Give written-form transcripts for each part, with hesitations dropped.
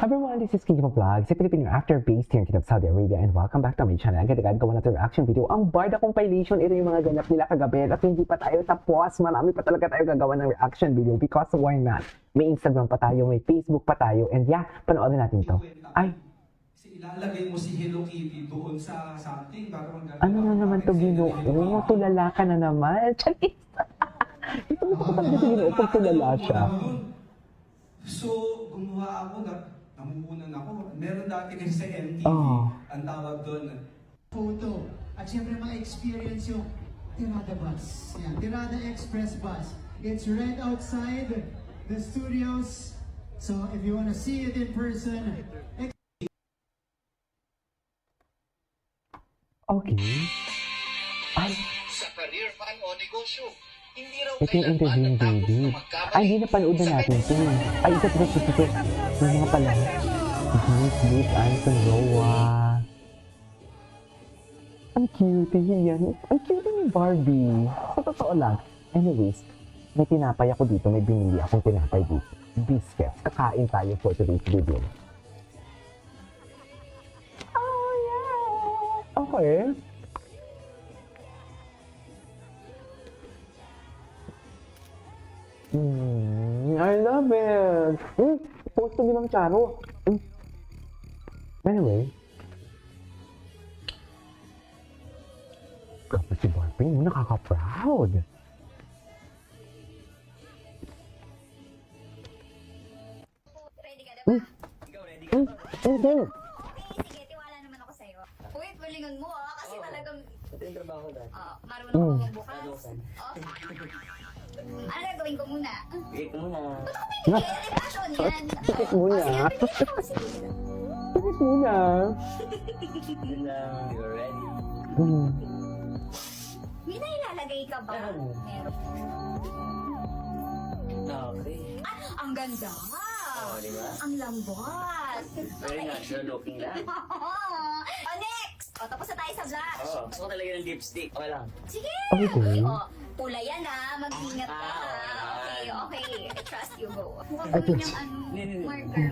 Everyone, this is Kiki Vlog, si Filipino actor based here in Kingdom, Saudi Arabia, and welcome back to my channel. Agad-agad gawa natin reaction video. Ang Barda compilation, ito yung mga ganap nila kagabi at hindi pa tayo tapos. Marami pa talaga tayo gagawa ng reaction video because why not? May Instagram pa tayo, may Facebook pa tayo, and yeah, panoorin natin to. Ay, Ilalagay mo si Hello Kitty doon sa something para magkakaroon. ano na naman to, Ginoo? Tulala ka na naman. Charis! Ito mo ko talaga si Ginoo pag tulala siya. So, gumawa ako, namuhunan ako. Meron dati kasi sa MTV, ang tawag doon. Photo. At syempre mga experience yung Tirada Bus. Yan, Tirada Express Bus. It's right outside the studios. So if you wanna see it in person, Okay. Ay, Sa career fan o negosyo, hindi raw ito yung interview ni David. Ay, hindi napanood na natin ito. Ay, ito. Yung mga pala. Bruce, Anson, Roa. Ang cute yan. Ang cute ni Barbie. Sa totoo lang. Anyways, may tinapay ako dito. May binili akong tinapay dito. Biscuits. Kakain tayo for today's video. Oh, yeah! Okay. I love it! Post to Mang Charo. Anyway. Kapag si Barbie mo, nakaka-proud. Ready ka na ba? Okay. Sige, tiwala naman ako sa'yo. Uy, palingon mo kasi talagang... Ito yung trabaho dahil. Marunong ako magbukas. Ano gagawin ko muna? Bigay ko muna. Pinigil, passion yan. Tikit muna. Sige. Tikit muna. Yun lang. You're ready. May nailalagay ka ba? Meron. Okay. Ang ganda! Diba? Ang lambot! Very natural looking lang. Next! Tapos na tayo sa blush. Gusto ko talaga ng lipstick. Okay lang. Sige! Okay. Uy, pula yan mag-ingat ka. Okay. I trust you, go. Mukhang Ay, gawin trust. yung marker.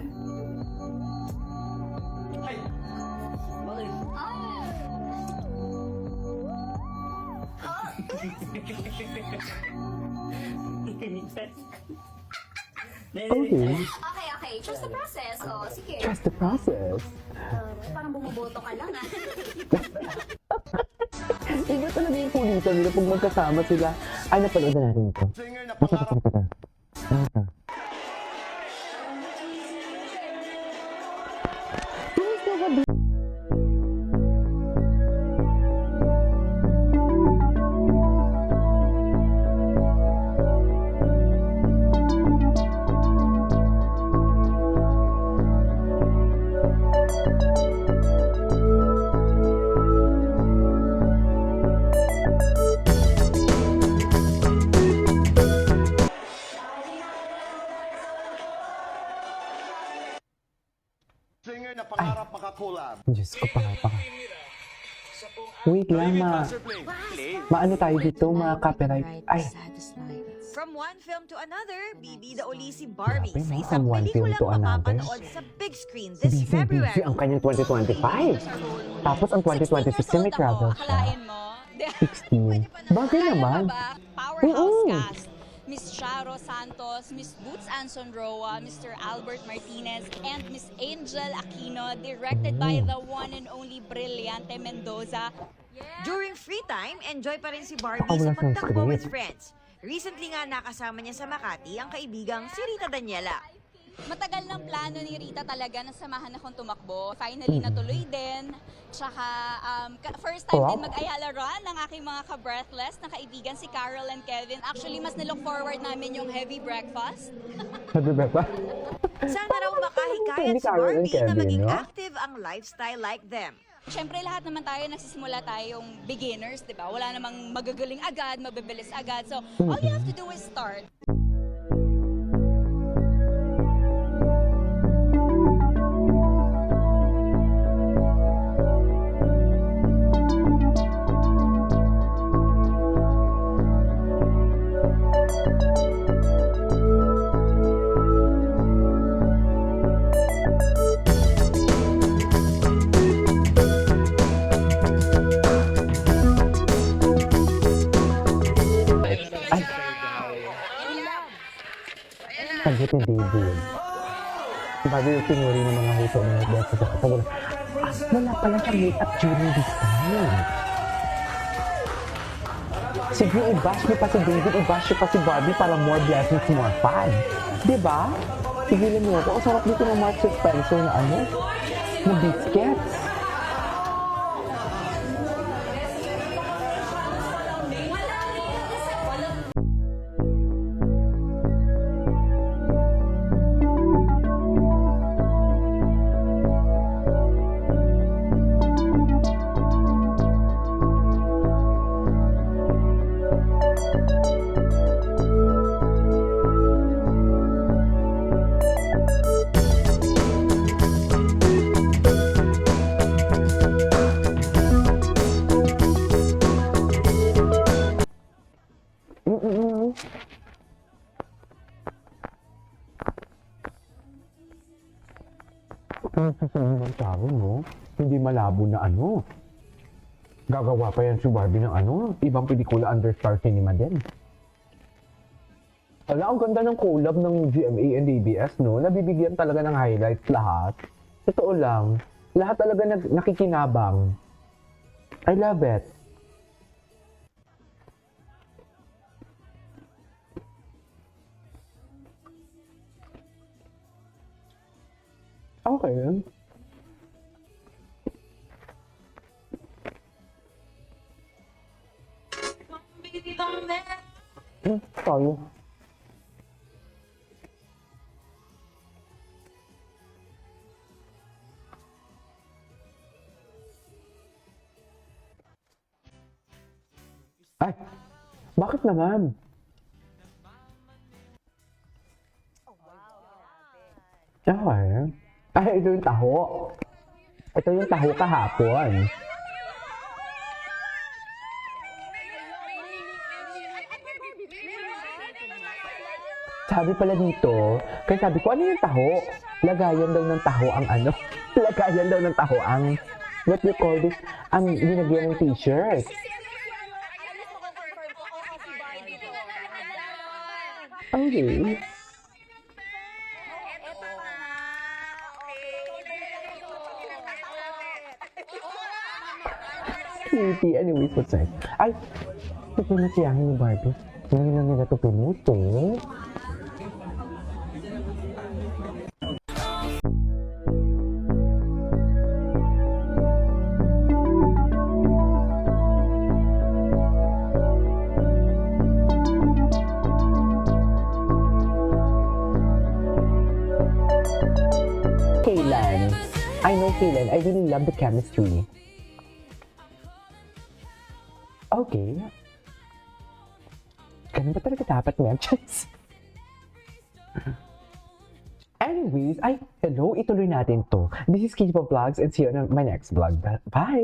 Bakit? Okay. Trust the process. Sige. Trust the process. Parang bumuboto ka lang, Iba talaga yung kulitan nila pag magkasama sila. Ay, napanood na natin ito. Ito. Singer na pangarap makakulab. Diyos ko, paka. Wait lang, maano tayo dito, copyright. Ay, From one film to another, bibida uli si Barbie Grabe, sa no? isang From one film pelikulang to another. mapapanood sa big screen this busy February. ang kanyang 2025. Tapos ang 2026 may travel siya. Akalain mo? 16. Bagay naman. Powerhouse cast. Miss Charo Santos, Miss Boots Anson Roa, Mr. Albert Martinez, and Miss Angel Aquino, directed by the one and only Brillante Mendoza. During free time, enjoy pa rin si Barbie Wala sa siyang pagtakbo with script. friends. Recently nga nakasama niya sa Makati ang kaibigang si Rita Daniela. Matagal ng plano ni Rita talaga na samahan akong tumakbo. Finally, natuloy din. Tsaka, first time din mag-Ayala Run ng aking mga ka-breathless na kaibigan si Carol and Kevin. Actually, mas nilook forward namin yung heavy breakfast. Sabi ba ba? Sana raw makahikayat Hindi si Carol and Barbie na Kevin, maging no? active ang lifestyle like them. Siyempre, lahat naman tayo nagsisimula tayong beginners, di ba? Wala namang magagaling agad, mabibilis agad. So, all you have to do is start. ni David. Bago yung pinuri ng mga huso ng beses sa wala. Wala pala siyang makeup during this time. Sige, i-bash niyo pa si David, i-bash niyo pa si Barbie para more blessings, more fun. Diba? Tigilan niyo ako. Ang sarap dito ng Marks & Spencer na ano? Na biscuits. Ang tao, no? Hindi malabo na ano. Gagawa pa yan si Barbie ng ano, ibang pelikula under Star Cinema din. Ala, ang ganda ng collab ng GMA and ABS, no? Nabibigyan talaga ng highlights lahat. Totoo lang, lahat talaga nakikinabang. I love it. Okay. Tayo. Ay, bakit naman? Okay. Ay, ito yung taho. Ito yung taho kahapon. Sabi pala dito, kaya sabi ko, ano yung taho? Lagayan daw ng taho ang ano? Lagayan daw ng taho ang, what do you call this? Ang linagyan ng t-shirt. Okay. Sweetie, anyways, what's that? Ay, ito na siyahin ni Barbie. Ngayon lang nila ito pinuto. Kaylan. I know Kaylan. I really love the chemistry. Okay. Ganun ba talaga dapat matches? Anyways, hello, ituloy natin to. This is Kijipa Vlogs and see you on my next vlog. Bye!